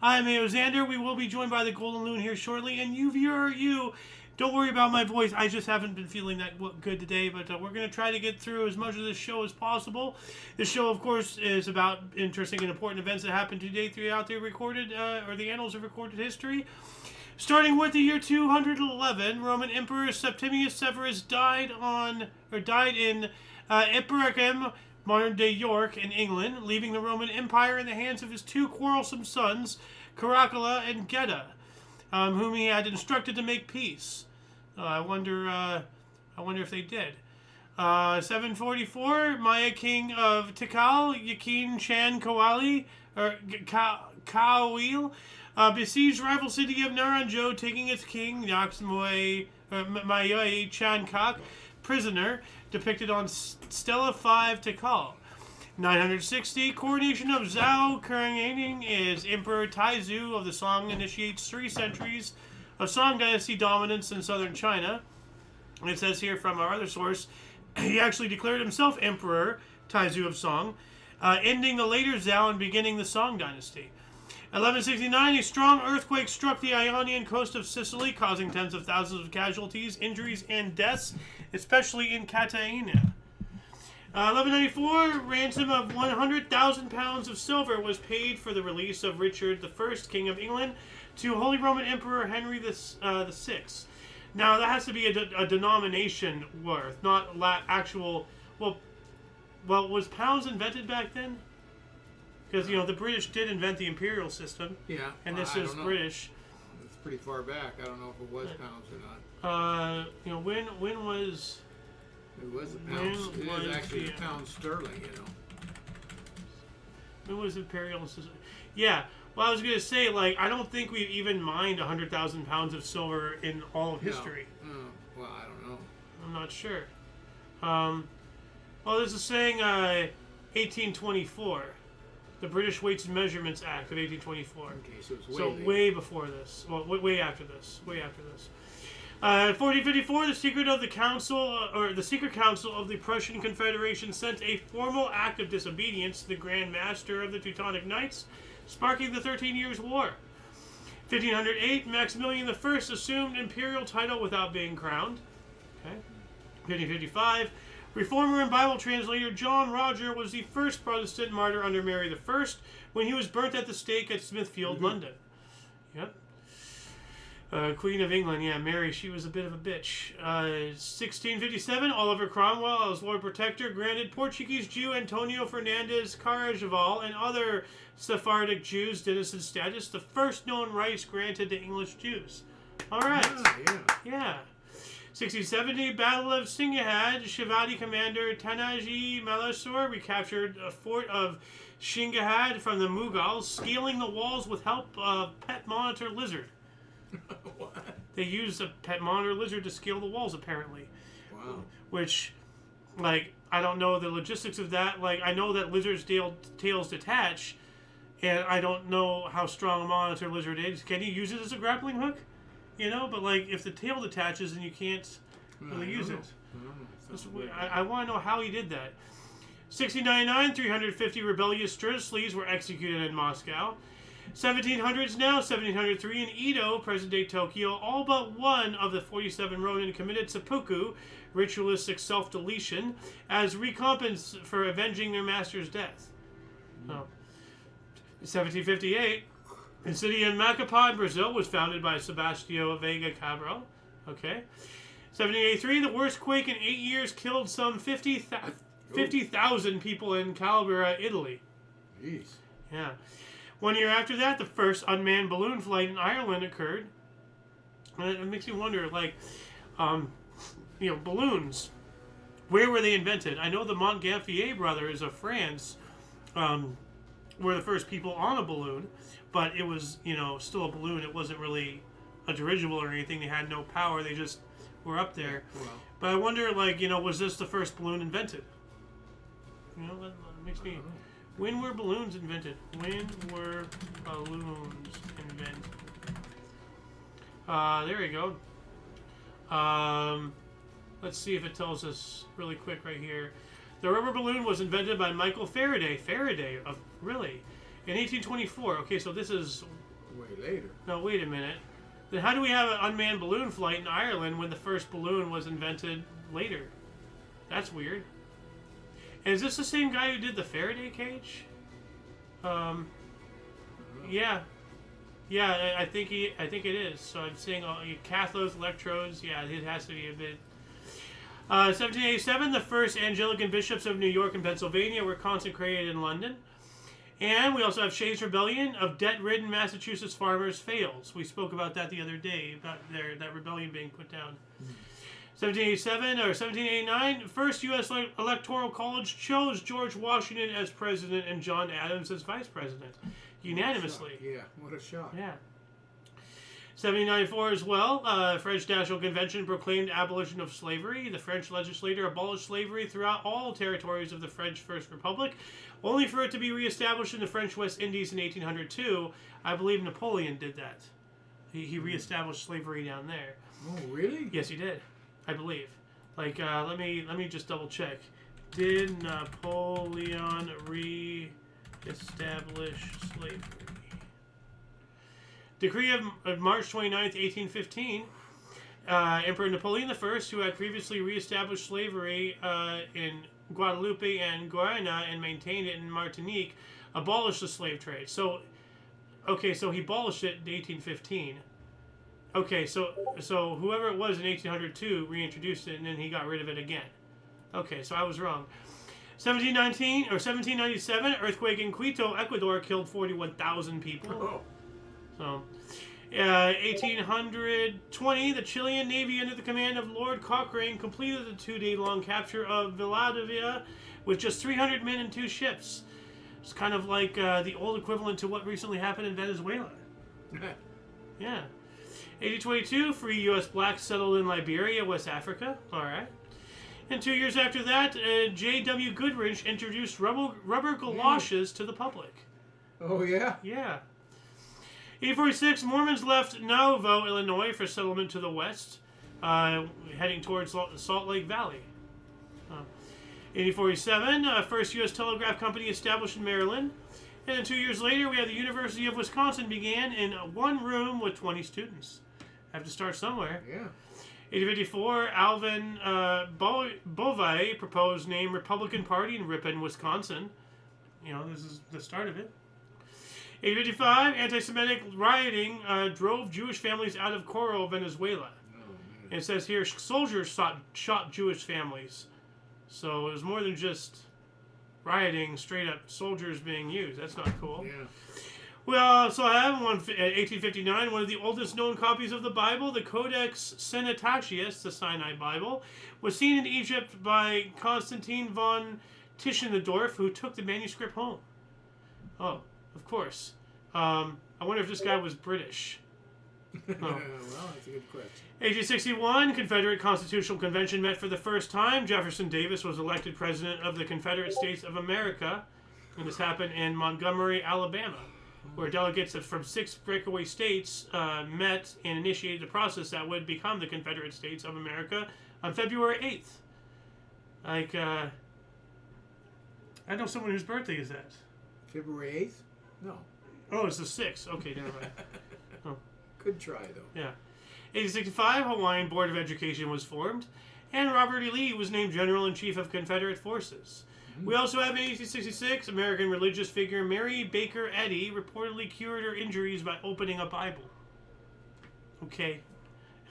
I'm Xander. We will be joined by the Golden Loon here shortly. And you, viewer, don't worry about my voice. I just haven't been feeling that good today. But we're going to try to get through as much of this show as possible. This show, of course, is about interesting and important events that happened today throughout the recorded, or the annals of recorded history. Starting with the year 211, Roman Emperor Septimius Severus died in Epiracum, modern-day York, in England, leaving the Roman Empire in the hands of his two quarrelsome sons, Caracalla and Geta, whom he had instructed to make peace. I wonder if they did. 744, Maya king of Tikal, Yakin Chan Kawali, or Kawil, besieged rival city of Naranjo, taking its king, Yaxmoy Chankak, prisoner, depicted on Stela 5 Tikal. 960, coronation of Zhao Kuang as Emperor Taizu of the Song initiates 3 centuries of Song dynasty dominance in southern China. And it says here from our other source, he actually declared himself Emperor Taizu of Song, ending the later Zhao and beginning the Song dynasty. 1169, a strong earthquake struck the Ionian coast of Sicily, causing tens of thousands of casualties, injuries, and deaths, especially in Catania. 1194, ransom of 100,000 pounds of silver was paid for the release of Richard I, King of England, to Holy Roman Emperor Henry the Sixth. Now, that has to be a denomination worth, not actual... Well, was pounds invented back then? Because, the British did invent the imperial system. Yeah. And this is British. It's pretty far back. I don't know if it was pounds or not. When was... It was a pound. It was actually a pound sterling, When was imperial system? Yeah. Well, I was going to say, I don't think we've even mined 100,000 pounds of silver in all of history. No. Well, I don't know. I'm not sure. This is saying 1824. The British Weights and Measurements Act of 1824. Okay, so it's way before this. Well, way after this. 1454, the secret council of the Prussian Confederation sent a formal act of disobedience to the Grand Master of the Teutonic Knights, sparking the 13 Years' War. 1508, Maximilian I assumed imperial title without being crowned. Okay. 1555, Reformer and Bible translator John Roger was the first Protestant martyr under Mary I when he was burnt at the stake at Smithfield, London. Yep. Queen of England, Mary, she was a bit of a bitch. 1657, Oliver Cromwell, as Lord Protector, granted Portuguese Jew Antonio Fernandes Carajaval and other Sephardic Jews denizen status, the first known rights granted to English Jews. All right. Yeah. 1670, Battle of Singahad, Shivadi commander Tanaji Malasur recaptured a fort of Singahad from the Mughals, scaling the walls with help of pet monitor lizard. What? They used a pet monitor lizard to scale the walls, apparently. Wow. Which, I don't know the logistics of that. I know that lizards' tails detach, and I don't know how strong a monitor lizard is. Can you use it as a grappling hook? But if the tail detaches, then you can't really use it. I want to know how he did that. 1699, 350 rebellious Streltsys were executed in Moscow. 1700s now, 1703 in Edo, present-day Tokyo, all but one of the 47 Ronin committed seppuku, ritualistic self-deletion, as recompense for avenging their master's death. 1758, the city of Macapá in Brazil was founded by Sebastião Veiga Cabral. Okay. 1783, the worst quake in 8 years killed some 50,000 people in Calabria, Italy. Jeez. Yeah. 1 year after that, the first unmanned balloon flight in Ireland occurred. And it makes me wonder, balloons. Where were they invented? I know the Montgolfier brothers of France were the first people on a balloon, but it was, still a balloon. It wasn't really a dirigible or anything. They had no power. They just were up there. Well, but I wonder, was this the first balloon invented? That makes me... When were balloons invented? There we go. Let's see if it tells us really quick right here. The rubber balloon was invented by Michael Faraday. Really? In 1824. Okay, so this is Way later. No, wait a minute. Then how do we have an unmanned balloon flight in Ireland when the first balloon was invented later? That's weird. And is this the same guy who did the Faraday cage? Yeah. Yeah, I think it is. So I'm seeing all cathodes, electrodes. Yeah, it has to be a bit. 1787, the first Anglican bishops of New York and Pennsylvania were consecrated in London. And we also have Shays' Rebellion of debt-ridden Massachusetts farmers fails. We spoke about that the other day, about that rebellion being put down. 1787 or 1789, first U.S. Electoral College chose George Washington as president and John Adams as vice president, unanimously. Yeah, what a shock. Yeah. 1794 as well, French National Convention proclaimed abolition of slavery. The French legislature abolished slavery throughout all territories of the French First Republic, only for it to be reestablished in the French West Indies in 1802. I believe Napoleon did that. He reestablished slavery down there. Oh, really? Yes, he did. I believe. Like, let me just double check. Did Napoleon re-establish slavery? Decree of March 29th, 1815. Emperor Napoleon I, who had previously reestablished slavery in Guadeloupe and Guyana and maintained it in Martinique, abolished the slave trade. So, okay, so he abolished it in 1815. Okay, so whoever it was in 1802 reintroduced it, and then he got rid of it again. Okay, so I was wrong. 1797, earthquake in Quito, Ecuador, killed 41,000 people. Oh. So, 1820, the Chilean Navy, under the command of Lord Cochrane, completed the 2-day-long capture of Valdivia with just 300 men and 2 ships. It's kind of like the old equivalent to what recently happened in Venezuela. Yeah. 1822, free U.S. blacks settled in Liberia, West Africa. All right. And 2 years after that, J.W. Goodrich introduced rubber galoshes to the public. Oh, yeah? Yeah. 1846, Mormons left Nauvoo, Illinois, for settlement to the west, heading towards Salt Lake Valley. 1847, first U.S. telegraph company established in Maryland. And then 2 years later, we have the University of Wisconsin began in one room with 20 students. Have to start somewhere. Yeah. 1854, Alvin Bovay proposed name Republican Party in Ripon, Wisconsin. You know, this is the start of it. 1855, anti-Semitic rioting drove Jewish families out of Coro, Venezuela. And it says here, soldiers shot Jewish families. So it was more than just rioting, straight up soldiers being used. That's not cool. Yeah. We also have 1859, one of the oldest known copies of the Bible, the Codex Sinaiticus, the Sinai Bible, was seen in Egypt by Constantine von Tischendorf, who took the manuscript home. Oh. Of course. I wonder if this guy was British. Oh. Well, that's a good question. 1861, Confederate Constitutional Convention met for the first time. Jefferson Davis was elected President of the Confederate States of America. And this happened in Montgomery, Alabama, where delegates from 6 breakaway states met and initiated the process that would become the Confederate States of America on February 8th. Like, I know someone whose birthday is that. February 8th? No. Oh, it's the 6th. Okay, never mind. Oh. Good try, though. Yeah. 1865, Hawaiian Board of Education was formed, and Robert E. Lee was named General-in-Chief of Confederate Forces. We also have in 1866, American religious figure Mary Baker Eddy reportedly cured her injuries by opening a Bible. Okay.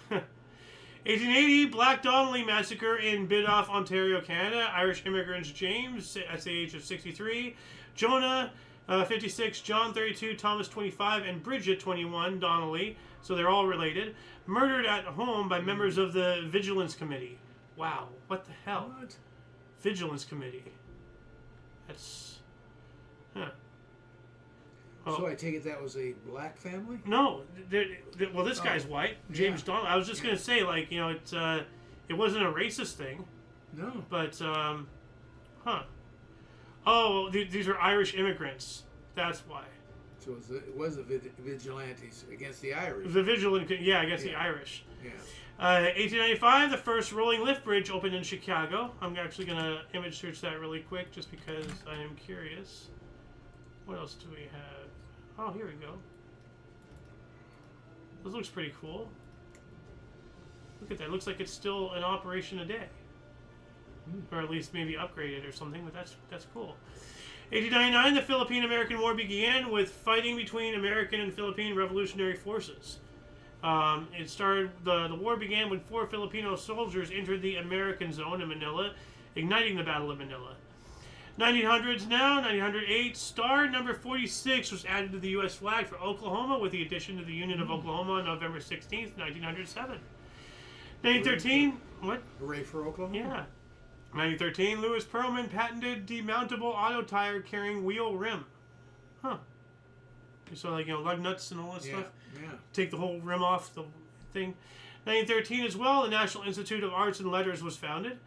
1880, Black Donnelly Massacre in Bidoff, Ontario, Canada. Irish immigrants James, at the age of 63, Jonah, 56, John, 32, Thomas, 25, and Bridget, 21, Donnelly, so they're all related, murdered at home by members of the Vigilance Committee. Wow, what the hell? What? Vigilance Committee. That's... Huh. Oh. So I take it that was a black family? No, well, this guy's white, James Donnelly. I was just gonna say, like, you know, it wasn't a racist thing. No. But, huh. Oh, these are Irish immigrants. That's why. So it was the vigilantes against the Irish. The vigilant, yeah, against the Irish. Yeah. 1895, the first rolling lift bridge opened in Chicago. I'm actually going to image search that really quick just because I am curious. What else do we have? Oh, here we go. This looks pretty cool. Look at that. It looks like it's still in operation today. Or at least maybe upgraded or something, but that's cool. 1899, the Philippine-American War began with fighting between American and Philippine revolutionary forces. It started. The war began when 4 Filipino soldiers entered the American zone in Manila, igniting the Battle of Manila. 1900s now, 1908, star number 46 was added to the U.S. flag for Oklahoma with the addition to the Union of Oklahoma on November 16th, 1907. 1913, what? Hooray for Oklahoma. Yeah. 1913, Lewis Perlman patented demountable auto tire carrying wheel rim. Huh. So, like, lug nuts and all that stuff. Yeah. Take the whole rim off the thing. 1913 as well, the National Institute of Arts and Letters was founded.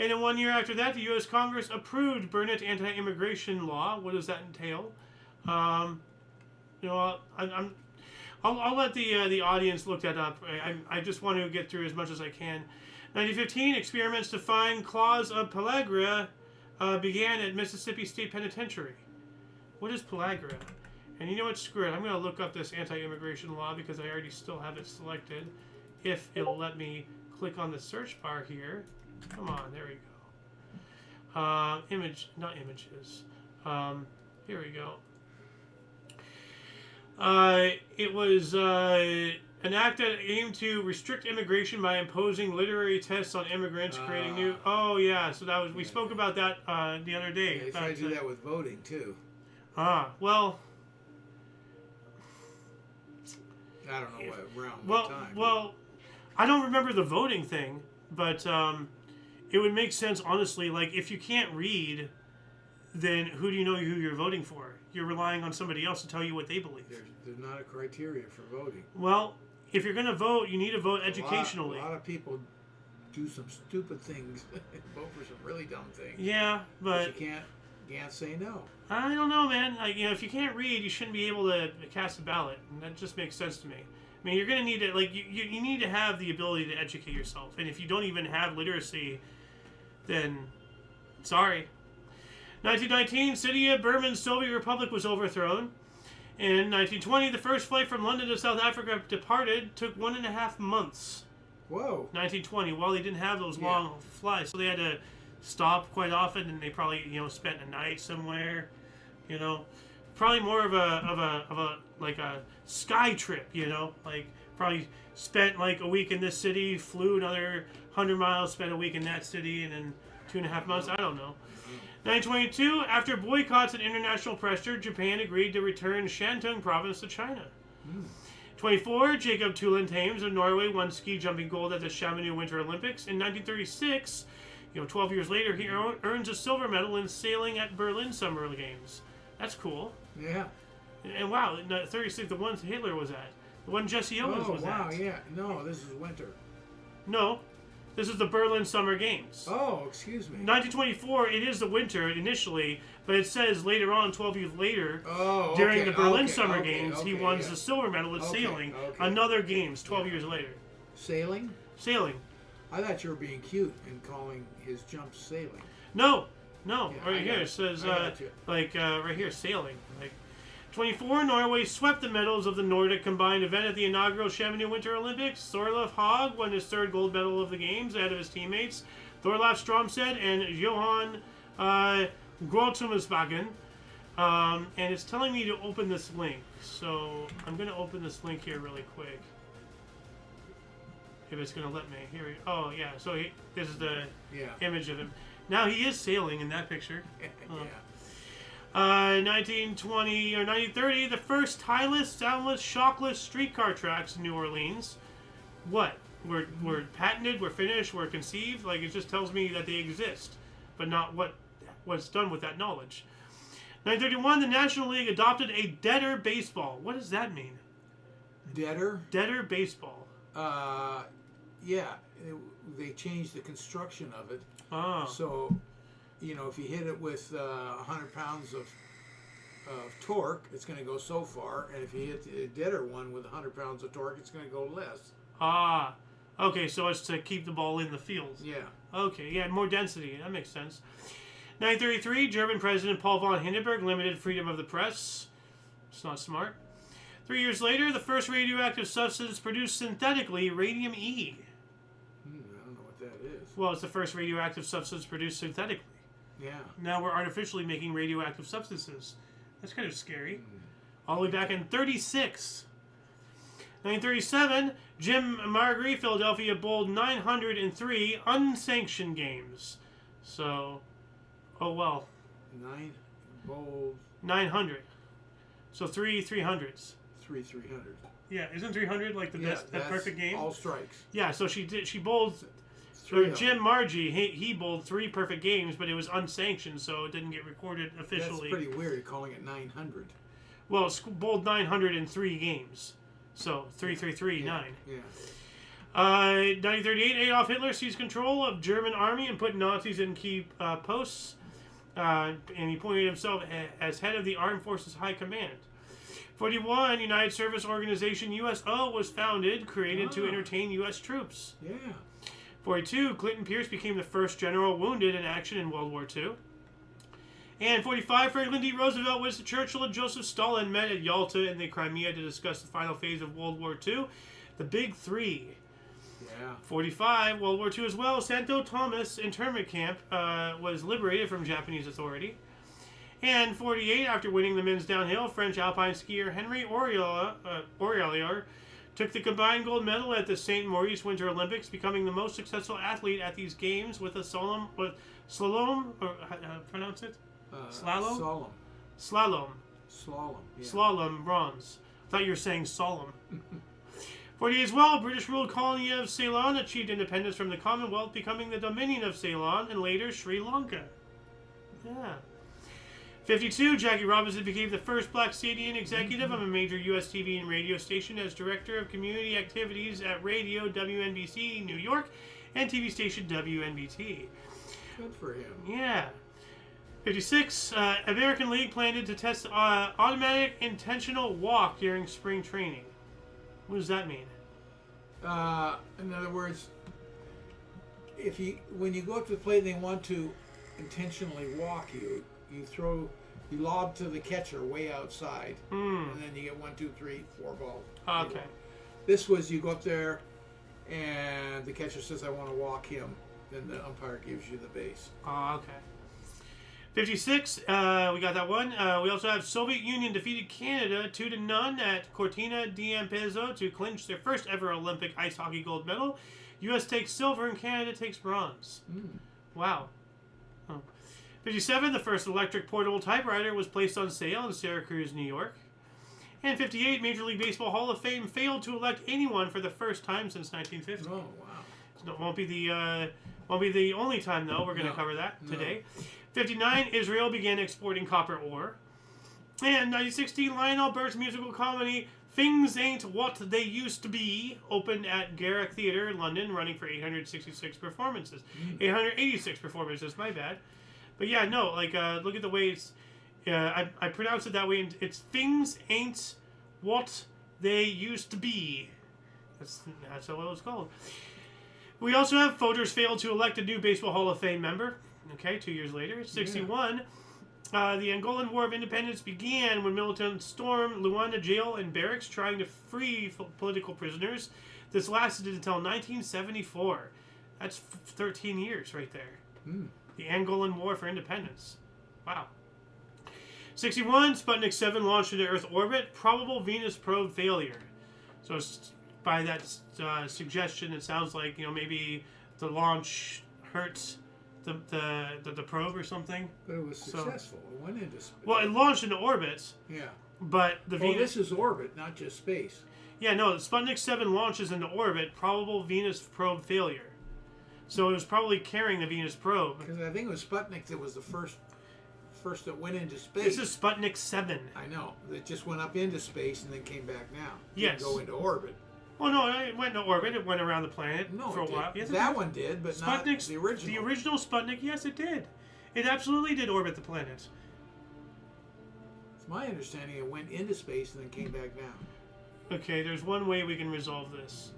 And then 1 year after that, the U.S. Congress approved Burnett anti-immigration law. What does that entail? I'll let the audience look that up. I just want to get through as much as I can. 1915, experiments to find claws of pellagra began at Mississippi State Penitentiary. What is pellagra? And you know what? Screw it. I'm going to look up this anti-immigration law because I already still have it selected. If it'll let me click on the search bar here. Come on, there we go. Not images. Here we go. It was an act that aimed to restrict immigration by imposing literary tests on immigrants, creating new. Oh yeah, so that was we spoke about that the other day. Yeah, they tried to do that with voting too. Well. I don't know what time. Well, I don't remember the voting thing, but it would make sense, honestly. Like, if you can't read, then who do you know who you're voting for? You're relying on somebody else to tell you what they believe. There's not a criteria for voting. Well, if you're going to vote, you need to vote educationally. A lot of people do some stupid things and vote for some really dumb things. Yeah, but you can't say no. I don't know, man. Like, if you can't read, you shouldn't be able to cast a ballot, and that just makes sense to me. I mean, you're going to need to, like, you need to have the ability to educate yourself, and if you don't even have literacy, then sorry. 1919, city of Burma's Soviet Republic was overthrown. In 1920, the first flight from London to South Africa departed. Took 1.5 months. Whoa. 1920. Well, they didn't have those long flights, so they had to stop quite often, and they probably spent a night somewhere. Probably more of a like a sky trip. Like probably spent like a week in this city, flew another 100 miles, spent a week in that city, and then 2.5 months. I don't know. 1922, after boycotts and international pressure, Japan agreed to return Shantung province to China. 24, Jacob Tulen Thames of Norway won ski jumping gold at the Chamonix Winter Olympics. In 1936, 12 years later, he earns a silver medal in sailing at Berlin Summer Games. That's cool. Yeah. And wow, 36, the one Hitler was at. The one Jesse Owens was at. Oh, wow, yeah. No, this is winter. No. This is the Berlin Summer Games. Oh, excuse me. 1924, it is the winter initially, but it says later on, 12 years later, okay, during the Berlin Summer Games, he won the silver medal at sailing. Okay. Another Games, 12 years later. Sailing? Sailing. I thought you were being cute and calling his jumps sailing. No. Yeah, Right here it says, right here, sailing. 24, Norway swept the medals of the Nordic combined event at the inaugural Chamonix Winter Olympics. Thorleif Haug won his 3rd gold medal of the Games ahead of his teammates, Thorleif Stromsted and Johan Grotumasbakken. And it's telling me to open this link. So I'm going to open this link here really quick. If it's going to let me. Here. Oh, yeah. So this is the image of him. Now he is sailing in that picture. 1920 or 1930, the first tieless, soundless, shockless streetcar tracks in New Orleans. What? Were patented, were finished, were conceived? Like, it just tells me that they exist, but not what's done with that knowledge. 1931, the National League adopted a deader baseball. What does that mean? Deader? Deader baseball. They changed the construction of it. Oh. So, if you hit it with 100 pounds of torque, it's going to go so far. And if you hit the deader one with 100 pounds of torque, it's going to go less. Ah. Okay, so it's to keep the ball in the field. Yeah. Okay, yeah, more density. That makes sense. 1933, German President Paul von Hindenburg limited freedom of the press. It's not smart. 3 years later, the first radioactive substance produced synthetically, radium-E. I don't know what that is. Well, it's the first radioactive substance produced synthetically. Yeah. Now we're artificially making radioactive substances. That's kind of scary. All the way back in 36. 1937, Jim Margery, Philadelphia, bowled 903 unsanctioned games. So, oh well. 9 bowls. 900. So 300s. 300. Yeah, isn't 300 like the best, that perfect game? All strikes. Yeah, so she bowled. Jim Margie, he bowled 3 perfect games, but it was unsanctioned, so it didn't get recorded officially. That's pretty weird, calling it 900. Well, it's bowled 903 games, so 3, 9. Yeah. 1938, Adolf Hitler seized control of German army and put Nazis in key posts, and he appointed himself as head of the Armed Forces High Command. 41, United Service Organization USO was founded, created to entertain U.S. troops. Yeah. 42, Clinton Pierce became the first general wounded in action in World War II. And 45, Franklin D. Roosevelt, Winston Churchill, and Joseph Stalin met at Yalta in the Crimea to discuss the final phase of World War II, the Big Three. Yeah. 45, World War II as well, Santo Thomas internment camp was liberated from Japanese authority. And 48, after winning the men's downhill, French alpine skier Henri Auriolier took the combined gold medal at the St. Maurice Winter Olympics, becoming the most successful athlete at these games with a slalom, or pronounce it? Slalom? Slalom. Yeah. Slalom bronze. I thought you were saying solemn. 48 as well, British-ruled colony of Ceylon achieved independence from the Commonwealth, becoming the Dominion of Ceylon and later Sri Lanka. Yeah. 52, Jackie Robinson became the first black stadium executive of a major U.S. TV and radio station as director of community activities at radio WNBC New York and TV station WNBT. Good for him. Yeah. 56, American League planned to test automatic intentional walk during spring training. What does that mean? In other words, when you go up to the plate and they want to intentionally walk you, you lob to the catcher way outside, and then you get 1, 2, 3, 4 balls. Okay. This was you go up there, and the catcher says, "I want to walk him." Then the umpire gives you the base. Okay. 56, we got that one. We also have Soviet Union defeated Canada 2-0 at Cortina d'Ampezzo to clinch their first ever Olympic ice hockey gold medal. U.S. takes silver and Canada takes bronze. Wow. 57, the first electric portable typewriter was placed on sale in Syracuse, New York. And 58, Major League Baseball Hall of Fame failed to elect anyone for the first time since 1950. Oh, wow. So it won't be the only time, though. We're going to cover that today. 59, Israel began exporting copper ore. And 1916, Lionel Burt's musical comedy Things Ain't What They Used to Be opened at Garrick Theatre in London, running for 866 performances. 886 performances, my bad. But yeah, no, like, look at the way it's... I pronounce it that way. And it's Things Ain't What They Used to Be. That's what it was called. We also have voters failed to elect a new Baseball Hall of Fame member. Okay, 2 years later. 61, the Angolan War of Independence began when militants stormed Luanda jail and barracks trying to free political prisoners. This lasted until 1974. That's 13 years right there. The Angolan War for Independence. Wow. 61, Sputnik 7 launched into Earth orbit. Probable Venus probe failure. So by that suggestion, it sounds like, maybe the launch hurt the probe or something. But it was successful. It went into space. Well, it launched into orbit. Yeah. But the Venus... this is orbit, not just space. Yeah, no, Sputnik 7 launches into orbit. Probable Venus probe failure. So it was probably carrying the Venus probe. Because I think it was Sputnik that was the first that went into space. This is Sputnik 7. I know. It just went up into space and then came back now. Yes. Didn't go into orbit. Well, no, it went into orbit. It went around the planet for a while. Yes, that one did, but not the original. The original Sputnik, yes, it did. It absolutely did orbit the planet. It's my understanding it went into space and then came back down. Okay, there's one way we can resolve this.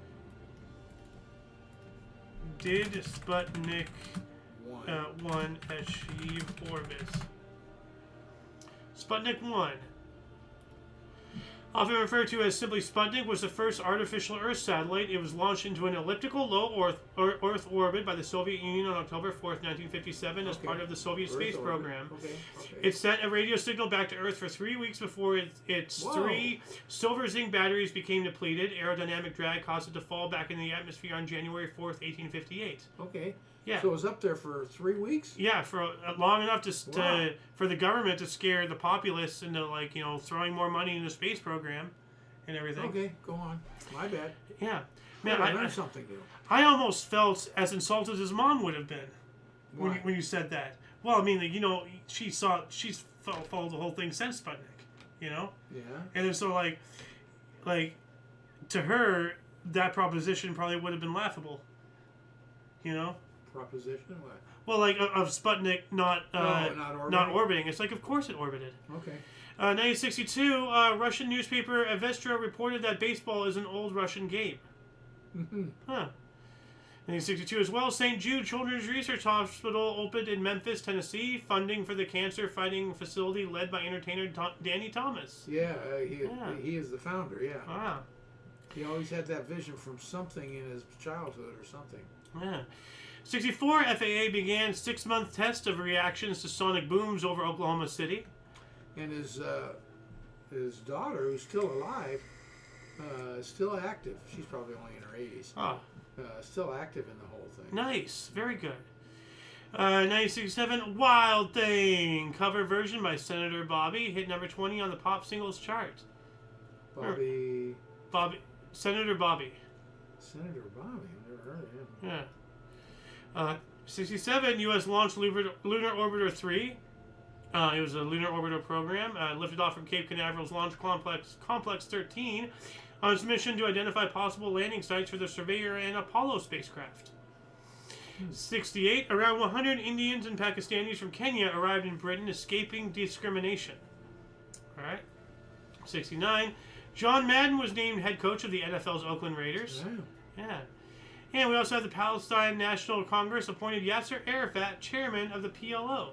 Did Sputnik 1 achieve orbit? Sputnik 1 Often referred to as simply Sputnik, was the first artificial Earth satellite. It was launched into an elliptical low Earth orbit by the Soviet Union on October 4th, 1957 as part of the Soviet space program. It sent a radio signal back to Earth for 3 weeks before its three silver zinc batteries became depleted. Aerodynamic drag caused it to fall back in the atmosphere on January 4th, 1858. Okay. Yeah. So it was up there for 3 weeks? Yeah, for long enough for the government to scare the populace into, like, throwing more money into the space program and everything. Okay, go on. My bad. Yeah. Man, I learned something new. I almost felt as insulted as Mom would have been when you said that. Well, I mean, she's followed the whole thing since Sputnik, Yeah. And then so, like, to her, that proposition probably would have been laughable, Proposition? What? Well, like, of Sputnik not orbiting. It's like, of course it orbited. Okay. 1962, Russian newspaper Avestra reported that baseball is an old Russian game. Huh. 1962 as well, St. Jude Children's Research Hospital opened in Memphis, Tennessee, funding for the cancer-fighting facility led by entertainer Danny Thomas. Yeah, he is the founder, yeah. Wow. He always had that vision from something in his childhood or something. Yeah. 64, FAA began 6-month test of reactions to sonic booms over Oklahoma City. And his daughter, who's still alive, is still active. She's probably only in her 80s. Oh. Still active in the whole thing. Nice. Very good. 1967, Wild Thing cover version by Senator Bobby hit number 20 on the pop singles chart. Senator Bobby. Senator Bobby. I've never heard of him. Yeah. 67, U.S. launched Lunar Orbiter 3. It was a lunar orbiter program. Lifted off from Cape Canaveral's Launch Complex 13 on its mission to identify possible landing sites for the Surveyor and Apollo spacecraft. 68, around 100 Indians and Pakistanis from Kenya arrived in Britain escaping discrimination. All right. 69, John Madden was named head coach of the NFL's Oakland Raiders. Wow. Yeah. And we also have the Palestine National Congress appointed Yasser Arafat chairman of the PLO.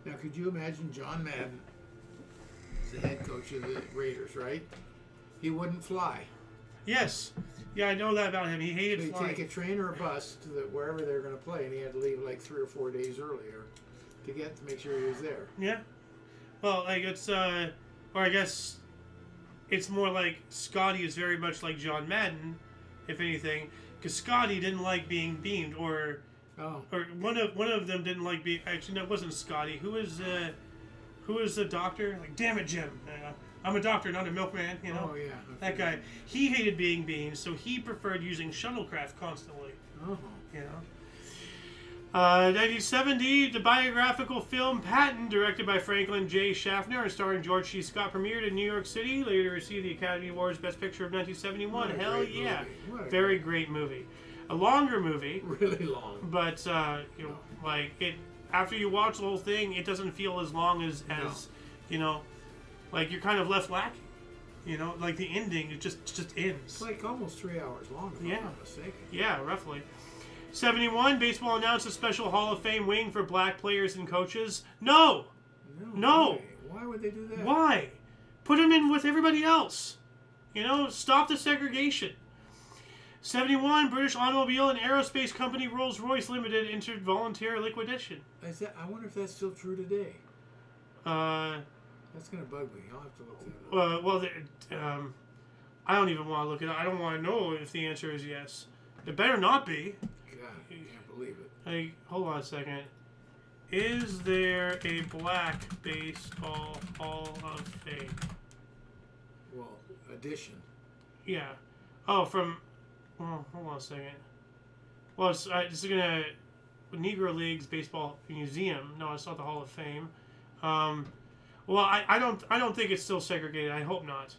Now, could you imagine John Madden as the head coach of the Raiders, right? He wouldn't fly. Yes. Yeah, I know that about him. He hated He'd flying. take a train or a bus to wherever they were going to play, and he had to leave like 3 or 4 days earlier to make sure he was there. Yeah. Well, like, it's, or I guess it's more like Scotty is very much like John Madden, if anything, because Scotty didn't like being beamed, or one of them didn't like being. Actually, no, it wasn't Scotty. Who is the doctor? Like, damn it, Jim. I'm a doctor, not a milkman. Oh yeah. That guy. He hated being beamed, so he preferred using shuttlecraft constantly. Oh. 1970, the biographical film Patton, directed by Franklin J. Schaffner and starring George C. Scott, premiered in New York City. Later received the Academy Awards Best Picture of 1971. Hell yeah. Very great movie. A longer movie. Really long. But, like, it, after you watch the whole thing, it doesn't feel as long as like, you're kind of left lacking. Like the ending, it just ends. It's like almost 3 hours long, if I'm not mistaken. Yeah, roughly. 71, baseball announced a special Hall of Fame wing for black players and coaches. No! Why would they do that? Why? Put them in with everybody else. Stop the segregation. 71, British automobile and aerospace company Rolls-Royce Limited entered voluntary liquidation. I wonder if that's still true today. That's going to bug me. I'll have to look that up. I don't even want to look it up. I don't want to know if the answer is yes. It better not be. God, I can't believe it. Hey, hold on a second. Is there a black baseball Hall of Fame? Well, addition. Yeah. Oh, hold on a second. Well, it's gonna Negro Leagues Baseball Museum. No, it's not the Hall of Fame. Well, I don't think it's still segregated. I hope not.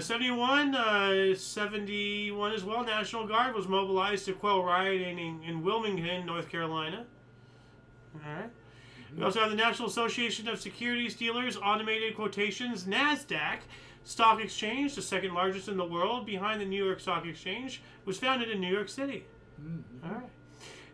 71 as well. National Guard was mobilized to quell rioting in Wilmington, North Carolina. All right. We also have the National Association of Securities Dealers Automated Quotations, NASDAQ, stock exchange, the second largest in the world behind the New York Stock Exchange, was founded in New York City. All right.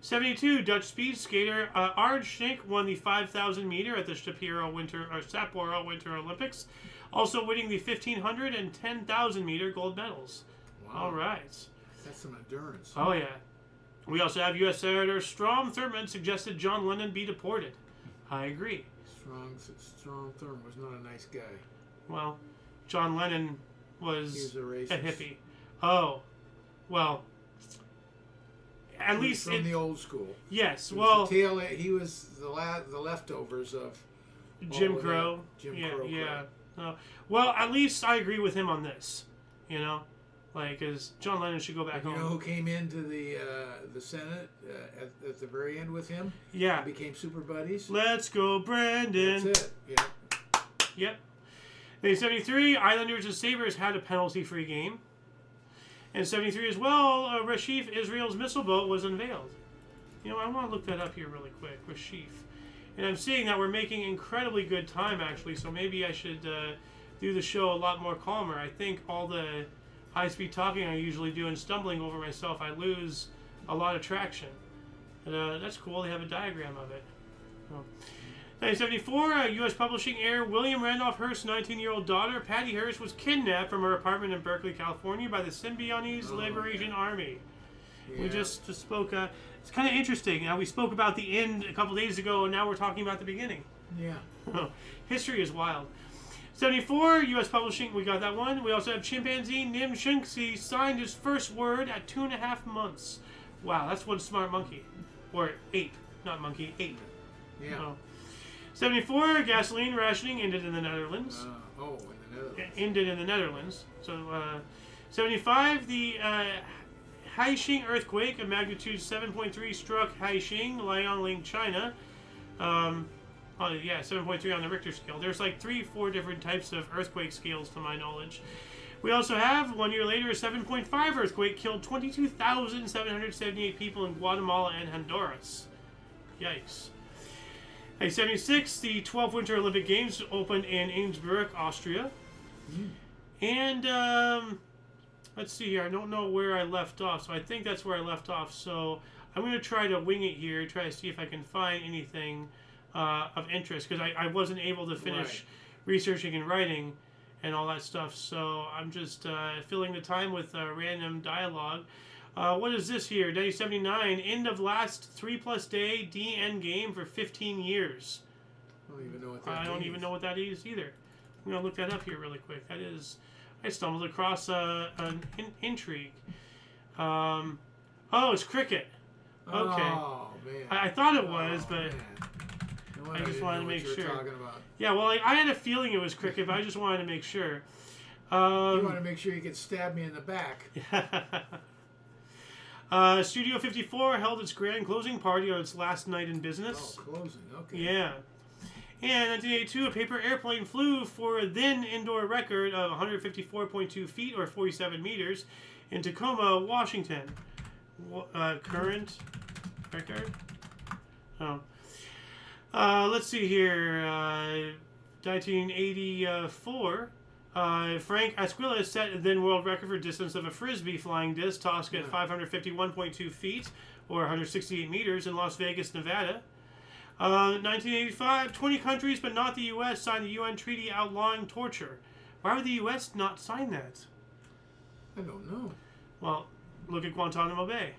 72, Dutch speed skater Arnd Schenk won the 5,000 meter at the Sapporo Winter Olympics. also winning the 1,500 and 10,000 meter gold medals. Wow. All right. That's some endurance. Oh, yeah. We also have U.S. Senator Strom Thurmond suggested John Lennon be deported. I agree. Strom Thurmond was not a nice guy. Well, John Lennon He was was a racist. a hippie. Oh, well, at He least was from the old school. Yes, He well, was the tail, he was the leftovers of Jim all of Crow. that Jim Yeah, Crow. yeah. Well, at least I agree with him on this. You know, like, because John Lennon should go back You home. know who came into the Senate at the very end with him? Yeah. They became super buddies. Let's go, Brandon. That's it. Yeah. Yep. In 73, Islanders and Sabres had a penalty-free game. In 73 as well, Rashif, Israel's missile boat, was unveiled. You know, I want to look that up here really quick. Rashif. And I'm seeing that we're making incredibly good time, actually, so maybe I should do the show a lot more calmer. I think all the high-speed talking I usually do and stumbling over myself, I lose a lot of traction. But, that's cool. They have a diagram of it. Oh. 1974, U.S. publishing heir William Randolph Hearst's 19-year-old daughter, Patty Hearst, was kidnapped from her apartment in Berkeley, California by the Symbionese Liberation Army. Yeah. We just spoke... it's kind of interesting. Now, we spoke about the end a couple days ago, and now we're talking about the beginning. Yeah. History is wild. 74, U.S. publishing, we got that one. We also have chimpanzee Nim Shinxi signed his first word at 2.5 months. Wow, that's one smart monkey. Or ape, not monkey, ape. Yeah. Oh. 74, gasoline rationing ended in the Netherlands. In the Netherlands. Ended in the Netherlands. So, 75, the Haixing earthquake, a magnitude 7.3, struck Haixing, Liaoning, China. 7.3 on the Richter scale. There's like 3-4 different types of earthquake scales to my knowledge. We also have, 1 year later, a 7.5 earthquake killed 22,778 people in Guatemala and Honduras. Yikes. 76, the 12th Winter Olympic Games opened in Innsbruck, Austria. And, let's see here. I don't know where I left off, so I think that's where I left off. So I'm going to try to wing it here, try to see if I can find anything of interest, because I wasn't able to finish researching and writing and all that stuff. So I'm just filling the time with random dialogue. What is this here? 1979, end of last 3+ day DN game for 15 years. I don't even know what that I don't even know what that is either. I'm going to look that up here really quick. That is, I stumbled across an intrigue. Oh, it's cricket. Okay. Oh, man. I thought it was, but man. No, I just wanted to make sure. Talking about. Yeah, well, I had a feeling it was cricket, but I just wanted to make sure. You want to make sure you can stab me in the back. Studio 54 held its grand closing party on its last night in business. Oh, closing. Okay. Yeah. And 1982, a paper airplane flew for a then indoor record of 154.2 feet or 47 meters in Tacoma, Washington. Current record? Oh. Let's see here. 1984. Frank Asquilla set the then world record for distance of a frisbee flying disc tossed at 551.2 feet or 168 meters in Las Vegas, Nevada. 1985, 20 countries but not the U.S. signed the UN treaty outlawing torture. Why would the U.S. not sign that? I don't know. Well, look at Guantanamo Bay.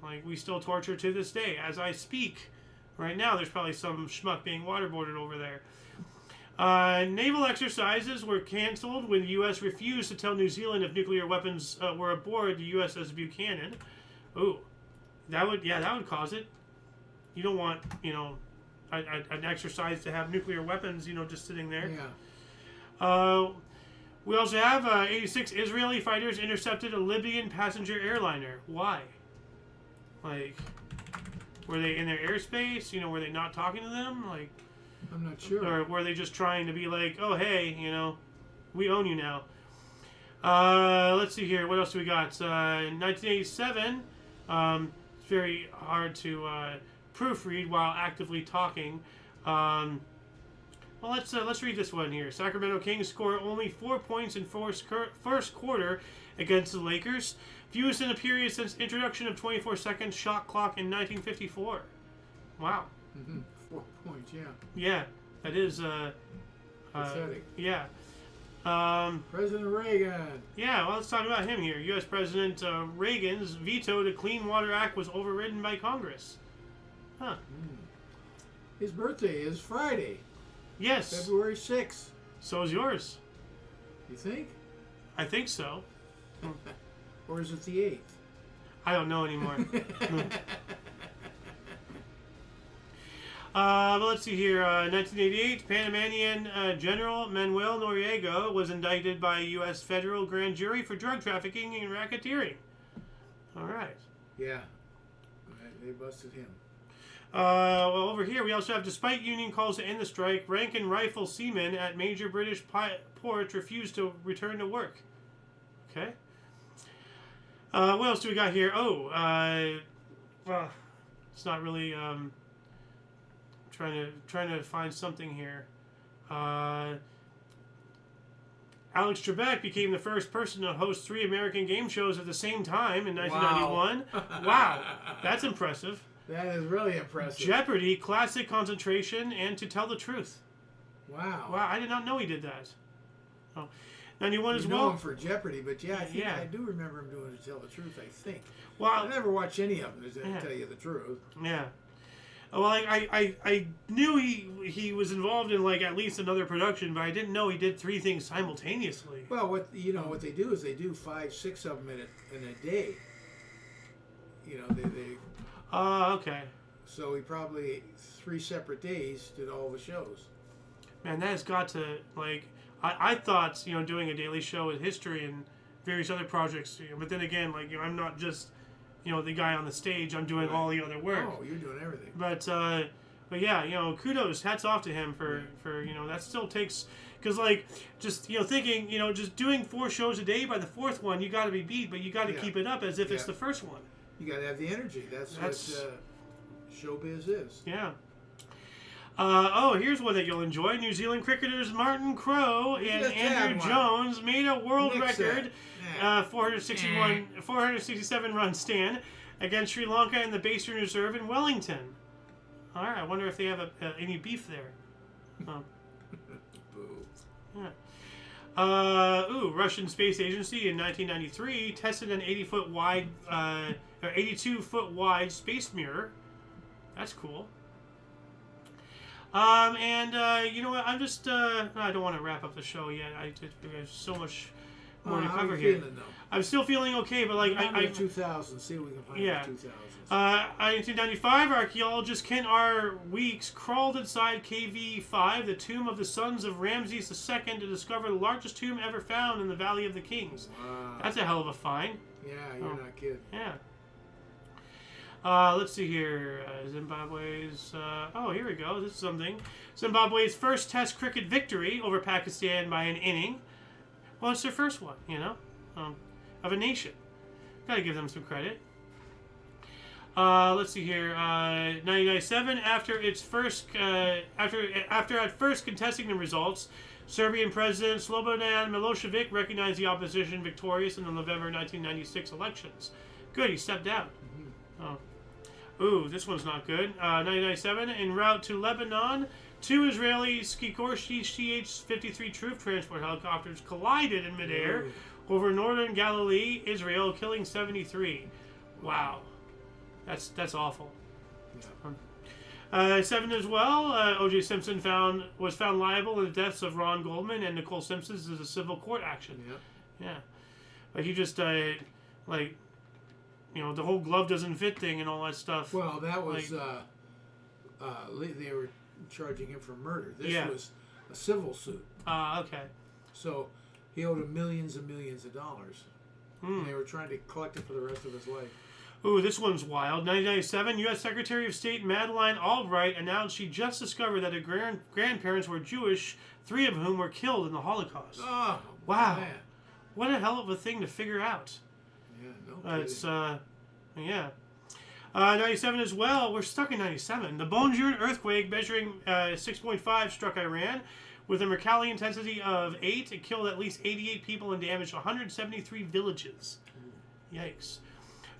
Like, we still torture to this day. As I speak, right now, there's probably some schmuck being waterboarded over there. Naval exercises were canceled when the U.S. refused to tell New Zealand if nuclear weapons were aboard the USS Buchanan. Ooh, that would cause it. You don't want, an exercise to have nuclear weapons, just sitting there. Yeah. We also have 86 Israeli fighters intercepted a Libyan passenger airliner. Why? Like, were they in their airspace? Were they not talking to them? Like, I'm not sure. or were they just trying to be like, oh, hey, we own you now. Let's see here. What else do we got? In 1987, it's very hard to proofread while actively talking. Well, let's read this one here. Sacramento Kings score only 4 points in first quarter against the Lakers. Fewest in a period since introduction of 24-second shot clock in 1954. Wow. 4 points, yeah. Yeah, that is pathetic. yeah. President Reagan. Yeah, well, let's talk about him here. U.S. President Reagan's veto to Clean Water Act was overridden by Congress. Huh. His birthday is Friday, Yes. February 6th. So is yours. You think? I think so. Or is it the 8th? I don't know anymore. But let's see here. 1988, Panamanian General Manuel Noriega was indicted by a U.S. federal grand jury for drug trafficking and racketeering. All right. Yeah. They busted him. Well, over here we also have, despite union calls to end the strike, rank and rifle seamen at major British ports refused to return to work. Okay. What else do we got here? Oh, well, it's not really. Trying to find something here. Alex Trebek became the first person to host 3 American game shows at the same time in 1991. Wow, that's impressive. That is really impressive. Jeopardy, Classic Concentration, and To Tell the Truth. Wow. Wow, I did not know he did that. Oh. 91 as know well. him for Jeopardy, but yeah, I think Yeah. I do remember him doing To Tell the Truth, I think. Well, I never watched any of them, to tell you the truth. Yeah. Well, I knew he was involved in like at least another production, but I didn't know he did 3 things simultaneously. Well, what they do is they do 5, 6 of them in a day. You know, they Okay. so he probably 3 separate days did all the shows. Man, that has got to, like, I thought, doing a daily show with history and various other projects, but then again, like, I'm not just, the guy on the stage, I'm doing all the other work. Oh, you're doing everything. But yeah, kudos, hats off to him for that still takes, because, like, just, thinking, just doing 4 shows a day by the 4th one, you got to be beat, but you got to keep it up as if it's the first one. You got to have the energy. That's what showbiz is. Yeah. Here's one that you'll enjoy. New Zealand cricketers Martin Crowe and Andrew Jones made a world record 467 run stand against Sri Lanka in the Basin Reserve in Wellington. All right, I wonder if they have any beef there. Yeah. Russian Space Agency in 1993 tested an 82-foot wide space mirror. That's cool. You know what? I'm just, I don't want to wrap up the show yet. I have so much more to cover here. Feeling, I'm still feeling okay, but like, I 2000. See what we can find in 2000. 1995, archaeologist Ken R. Weeks crawled inside KV-5, the tomb of the sons of Ramses II, to discover the largest tomb ever found in the Valley of the Kings. Wow. That's a hell of a find. Yeah, you're not kidding. Yeah. Let's see here. Zimbabwe's... here we go. This is something. Zimbabwe's first Test cricket victory over Pakistan by an inning. Well, it's their first one, of a nation. Gotta give them some credit. Let's see here. 1997, after at first contesting the results, Serbian President Slobodan Milosevic recognized the opposition victorious in the November 1996 elections. Good, he stepped down. Oh. Ooh, this one's not good. 1997, en route to Lebanon, 2 Israeli Sikorsky CH-53 troop transport helicopters collided in midair over northern Galilee, Israel, killing 73. Wow. That's awful. Yeah. 7 as well. O.J. Simpson was found liable in the deaths of Ron Goldman and Nicole Simpson as a civil court action. Yep. Yeah. Like, he just, the whole glove doesn't fit thing and all that stuff. Well, that was, they were charging him for murder. This was a civil suit. Okay. So, he owed him millions and millions of dollars. And they were trying to collect it for the rest of his life. Ooh, this one's wild. 1997, U.S. Secretary of State Madeleine Albright announced she just discovered that her grandparents were Jewish, 3 of whom were killed in the Holocaust. Oh, wow. Man. What a hell of a thing to figure out. Yeah, no kidding. It's, yeah. 97 as well. We're stuck in 97. The Bonjour earthquake measuring 6.5 struck Iran with a Mercalli intensity of 8. It killed at least 88 people and damaged 173 villages. Yikes.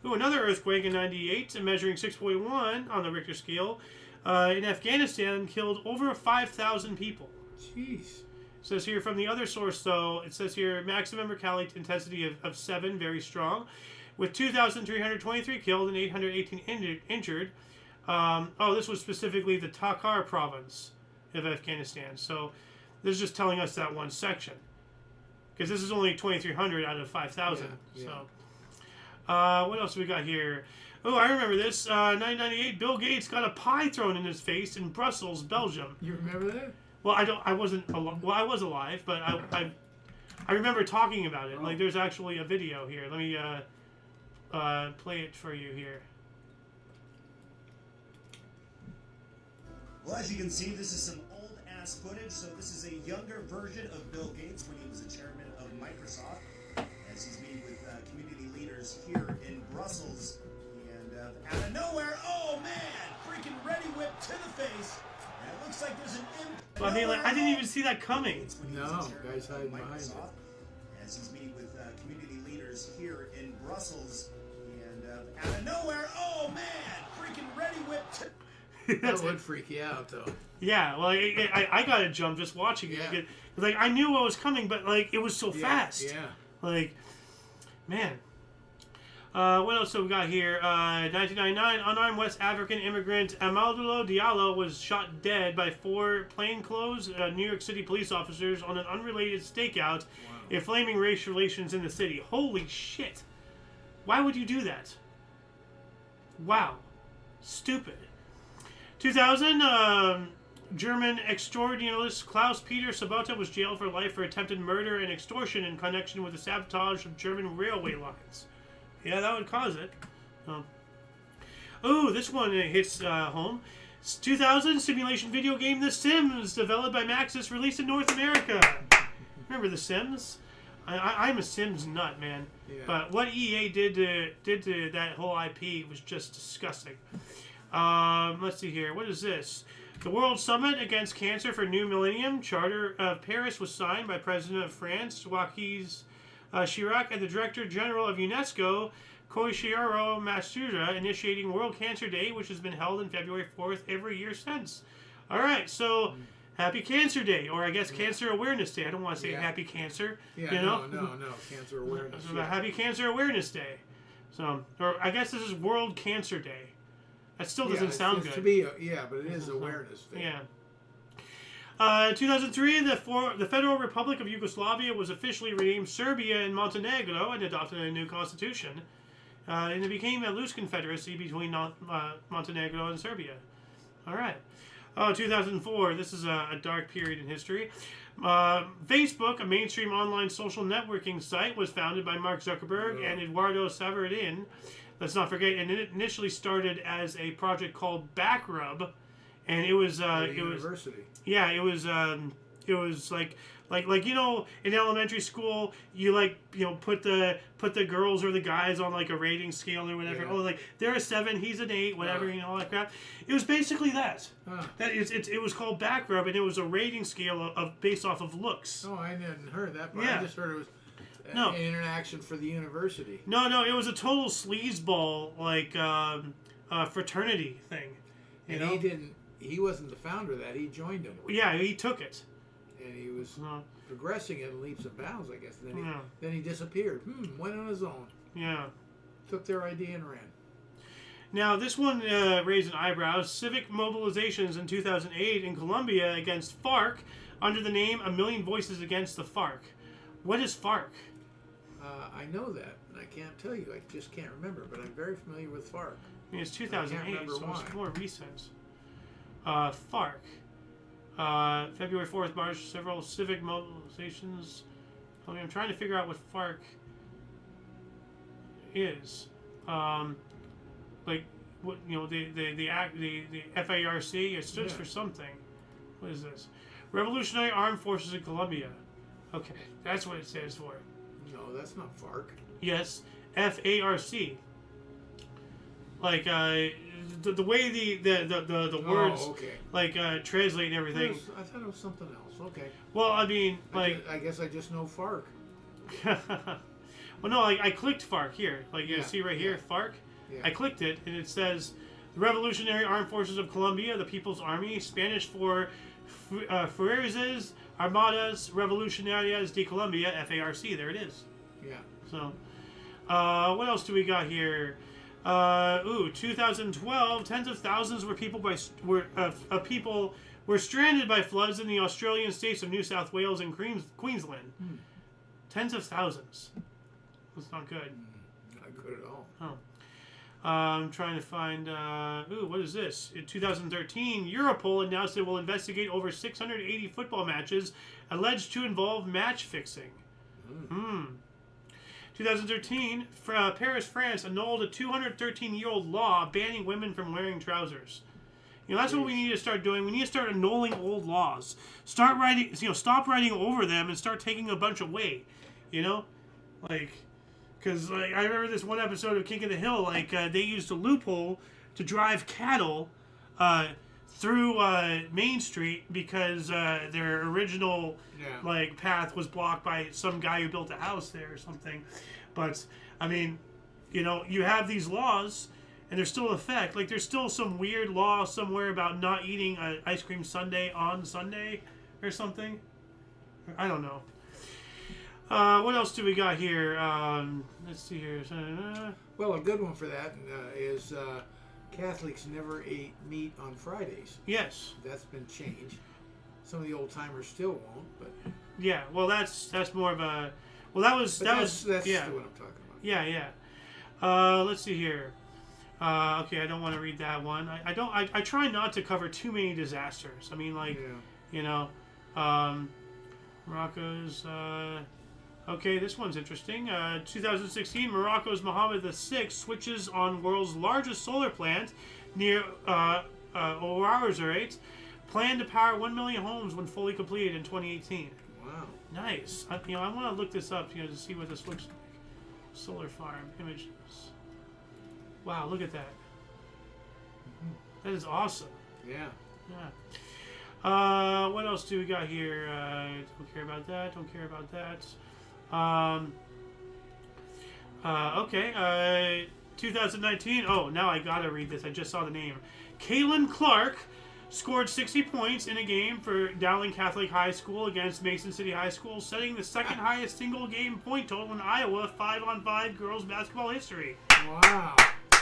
Ooh, another earthquake in 98, measuring 6.1 on the Richter scale, in Afghanistan, killed over 5,000 people. Jeez. says here from the other source, though, it says here maximum recalcitrant intensity of 7, very strong, with 2,323 killed and 818 injured. This was specifically the Takhar province of Afghanistan. So this is just telling us that one section. Because this is only 2,300 out of 5,000. Yeah. So, what else we got here? Oh, I remember this. 1998, Bill Gates got a pie thrown in his face in Brussels, Belgium. You remember that? Well, I wasn't. I was alive, but I remember talking about it. Oh. Like, there's actually a video here. Let me play it for you here. Well, as you can see, this is some old-ass footage. So this is a younger version of Bill Gates when he was a chairman of Microsoft, as he's meeting with community leaders here in Brussels. And out of nowhere, oh man, freaking ready whip to the face. And it looks like there's an Well, I mean, like, I didn't even see that coming. No, guys hiding behind it. As he's meeting with community leaders here in Brussels. And out of nowhere, oh man, freaking ready whip to... That would freak you out, though. Yeah, well, I got a jump just watching it. Yeah. Like, I knew what was coming, but, like, it was so fast. Yeah. Like, man. What else have we got here? 1999, unarmed West African immigrant Amadou Diallo was shot dead by 4 plainclothes New York City police officers on an unrelated stakeout, inflaming race relations in the city. Holy shit. Why would you do that? Wow. Stupid. 2000, German extortionist Klaus-Peter Sabota was jailed for life for attempted murder and extortion in connection with the sabotage of German railway lines. Yeah, that would cause it. Oh, this one hits home. 2000, simulation video game The Sims, developed by Maxis, released in North America. Remember The Sims? I'm a Sims nut, man. Yeah. But what EA did to that whole IP was just disgusting. Let's see here. What is this? The World Summit Against Cancer for New Millennium Charter of Paris was signed by President of France, Jacques Chirac, and the Director General of UNESCO, Koichiro Matsuda, initiating World Cancer Day, which has been held on February 4th every year since. All right, so Happy Cancer Day, or I guess Cancer Awareness Day. I don't want to say Happy Cancer. Yeah, you know? no, Cancer Awareness. Happy Cancer Awareness Day. So, or I guess this is World Cancer Day. That still doesn't sound good. To be but it is Awareness Day. Yeah. 2003, the Federal Republic of Yugoslavia was officially renamed Serbia and Montenegro and adopted a new constitution. And it became a loose confederacy between Montenegro and Serbia. All right. 2004, this is a dark period in history. Facebook, a mainstream online social networking site, was founded by Mark Zuckerberg and Eduardo Saverin. Let's not forget, and it initially started as a project called Backrub, and it was university. Yeah, it was like you know, in elementary school you put the girls or the guys on like a rating scale or whatever. Oh, like they're a 7, he's an 8, whatever, you know, all that crap. It was basically that. It was called Backrub, and it was a rating scale of based off of looks. Oh, I hadn't heard that, but I just heard it was an interaction for the university. No, it was a total sleazeball like fraternity thing. You know? He wasn't the founder of that. He joined him. Yeah, he took it. And he was progressing it in leaps and bounds, I guess. And then he disappeared. Went on his own. Yeah. Took their idea and ran. Now, this one raised an eyebrow. Civic mobilizations in 2008 in Colombia against FARC under the name A Million Voices Against the FARC. What is FARC? I know that, and I can't tell you. I just can't remember, but I'm very familiar with FARC. I mean, it's 2008, so why. it's more recent. FARC. February 4th, March, several civic mobilizations. I mean, I'm trying to figure out what FARC is. Like, what, you know, the FARC, it stands for something. What is this? Revolutionary Armed Forces in Colombia. Okay, that's what it stands for. No, that's not FARC. Yes, FARC. Like, the way the words like translate and everything. I thought it was something else. Okay. Well, I mean, like I guess I just know FARC. Well, no, I clicked FARC here. Like you see right here, FARC. Yeah. I clicked it, and it says the Revolutionary Armed Forces of Colombia, the People's Army, Spanish for Fuerzas Armadas Revolucionarias de Colombia, FARC. There it is. Yeah. So, what else do we got here? 2012, tens of thousands people were stranded by floods in the Australian states of New South Wales and Queensland. Tens of thousands. That's not good. Not good at all. Oh. I'm trying to find. What is this? In 2013, Europol announced it will investigate over 680 football matches alleged to involve match fixing. 2013, Paris, France annulled a 213-year-old law banning women from wearing trousers. That's what we need to start doing. We need to start annulling old laws. Stop writing over them and start taking a bunch away. Because I remember this one episode of King of the Hill. They used a loophole to drive cattle through Main Street because their original path was blocked by some guy who built a house there or something. But I mean, you have these laws and they're still in effect. There's still some weird law somewhere about not eating an ice cream sundae on Sunday or something. I don't know. What else do we got here? Let's see here. Well, a good one for that is Catholics never ate meat on Fridays. Yes. That's been changed. Some of the old timers still won't, but yeah. Well, that's more of a. Well, that's yeah. what I'm talking about. Yeah. Let's see here. Okay, I don't want to read that one. I try not to cover too many disasters. I mean, Morocco's. Okay, this one's interesting. 2016, Morocco's Mohammed VI switches on world's largest solar plant near Ouarzazate, planned to power 1 million homes when fully completed in 2018. Wow. Nice. I want to look this up, to see what this looks like. Solar farm images. Wow, look at that. That is awesome. Yeah. Yeah. What else do we got here? Don't care about that. Don't care about that. Okay. 2019. Oh, now I gotta read this. I just saw the name. Caitlin Clark scored 60 points in a game for Dowling Catholic High School against Mason City High School, setting the second highest single game point total in Iowa 5-on-5 girls basketball history. Wow.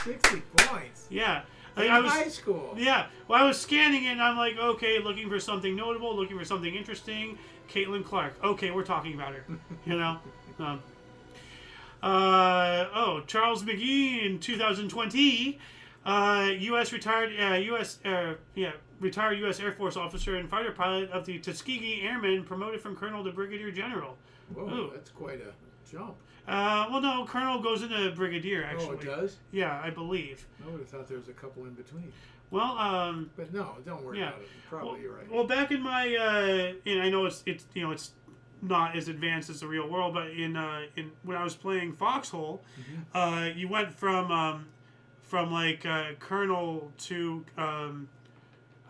60 points. Yeah. I was high school. Yeah. Well, I was scanning it and I'm like, okay, looking for something notable, looking for something interesting. Caitlin Clark. Okay, we're talking about her. Charles McGee in 2020, retired U.S. Air Force officer and fighter pilot of the Tuskegee Airmen, promoted from colonel to brigadier general. Whoa, Ooh. That's quite a jump. Well, no, colonel goes into brigadier, actually. Oh, it does? Yeah, I believe. I would have thought there was a couple in between. Well, but no, don't worry about it. Probably you're right. Well, back in my, and I know it's not as advanced as the real world, but in when I was playing Foxhole, you went from colonel to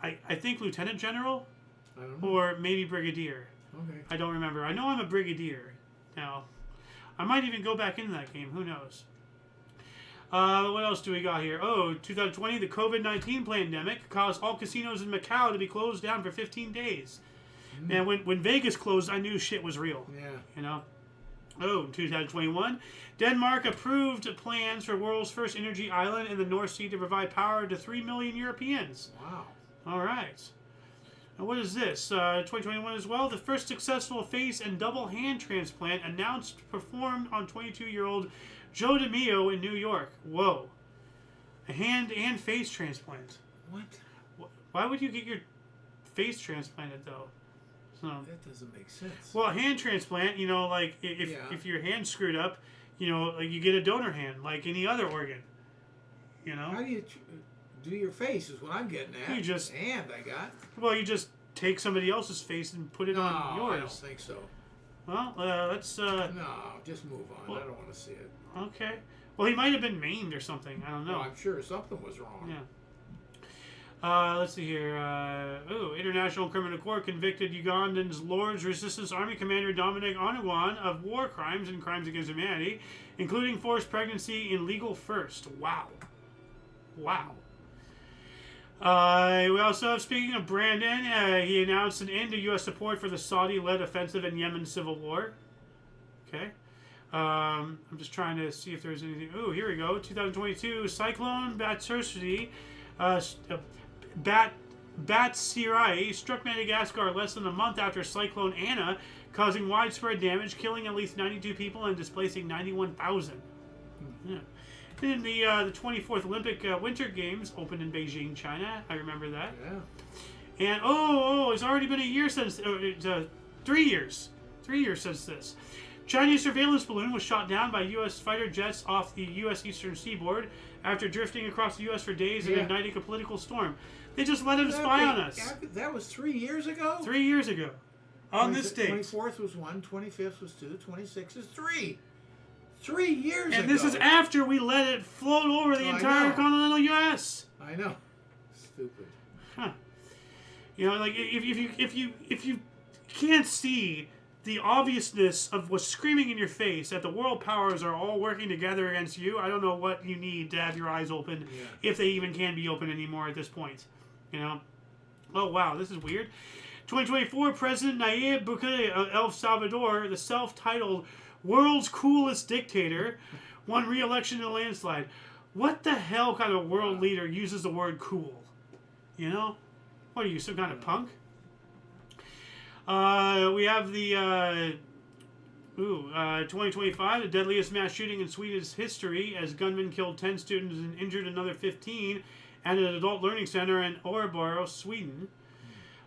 I think lieutenant general, I don't know. or maybe brigadier. Okay. I don't remember. I know I'm a brigadier now. I might even go back into that game. Who knows? What else do we got here? 2020, the COVID-19 pandemic caused all casinos in Macau to be closed down for 15 days. And when Vegas closed, I knew shit was real. Yeah. 2021, Denmark approved plans for world's first energy island in the North Sea to provide power to 3 million Europeans. Wow. All right. Now, what is this? 2021 as well. The first successful face and double hand transplant performed on 22-year-old Joe DeMio in New York. Whoa. A hand and face transplant. What? Why would you get your face transplanted, though? That doesn't make sense. Well, a hand transplant, if your hand's screwed up, you get a donor hand, like any other organ. How do you do your face is what I'm getting at. You just... Hand I got. Well, you just take somebody else's face and put it on yours. I don't think so. Well, let's... No, just move on. I don't want to see it. Okay. Well, he might have been maimed or something. I don't know. Well, I'm sure something was wrong. Yeah. Let's see here. International Criminal Court convicted Ugandan's Lord's Resistance Army Commander Dominic Onugwan of war crimes and crimes against humanity, including forced pregnancy in legal first. Wow. We also have, speaking of Brandon, he announced an end to U.S. support for the Saudi-led offensive in Yemen's civil war. Okay. I'm just trying to see if there's anything. Oh, here we go. 2022 Cyclone Batsirai struck Madagascar less than a month after Cyclone Anna, causing widespread damage, killing at least 92 people and displacing 91,000. Yeah. Then the 24th Olympic Winter Games opened in Beijing, China. I remember that. Yeah. And it's already been a year since 3 years. 3 years since this. Chinese surveillance balloon was shot down by U.S. fighter jets off the U.S. eastern seaboard after drifting across the U.S. for days and igniting a political storm. They just let him spy on us. That was 3 years ago? 3 years ago. On this date. 24th was 1, 25th was 2, 26th is 3. 3 years ago. And this is after we let it float over the entire continental U.S. I know. Stupid. Huh. You know, like if you can't see the obviousness of what's screaming in your face that the world powers are all working together against you, I don't know what you need to have your eyes open, if they even can be open anymore at this point. You know? Oh, wow, this is weird. 2024, President Nayib Bukele of El Salvador, the self-titled world's coolest dictator, won re-election in a landslide. What the hell kind of world leader uses the word cool? You know? What are you, some kind of punk? We have the 2025, the deadliest mass shooting in Sweden's history, as gunmen killed 10 students and injured another 15 at an adult learning center in Örebro, Sweden.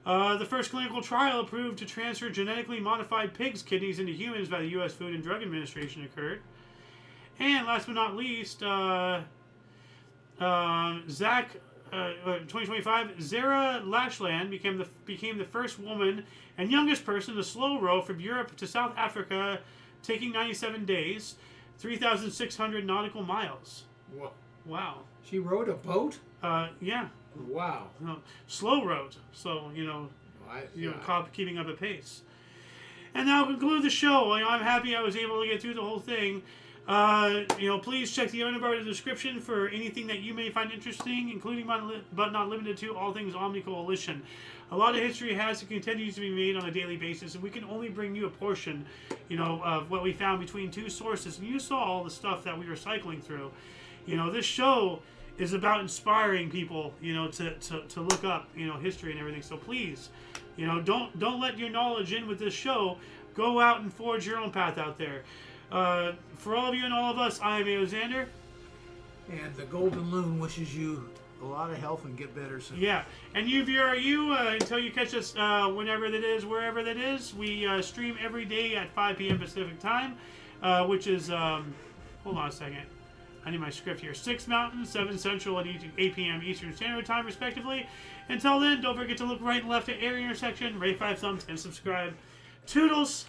The first clinical trial approved to transfer genetically modified pigs' kidneys into humans by the U.S. Food and Drug Administration occurred. And last but not least, 2025, Zara Lashland became the first woman and youngest person to slow row from Europe to South Africa, taking 97 days, 3,600 nautical miles. Whoa. Wow. She rowed a boat? Yeah. Wow. Slow rowed, so keeping up a pace. And that'll conclude the show. I'm happy I was able to get through the whole thing. Please check the other part of the description for anything that you may find interesting, including but not limited to all things Omni Coalition. A lot of history has and continues to be made on a daily basis, and we can only bring you a portion, of what we found between two sources. And you saw all the stuff that we were cycling through. This show is about inspiring people, to look up, history and everything. So please, don't let your knowledge in with this show. Go out and forge your own path out there. For all of you and all of us, I am Xander. And the Golden Loon wishes you a lot of health and get better soon. Yeah, and you viewer, until you catch us whenever that is, wherever that is, we stream every day at 5 p.m. Pacific time, which is, hold on a second. I need my script here. 6 Mountain, 7 Central, and 8 p.m. Eastern Standard Time, respectively. Until then, don't forget to look right and left at every intersection, rate 5 thumbs, and subscribe. Toodles!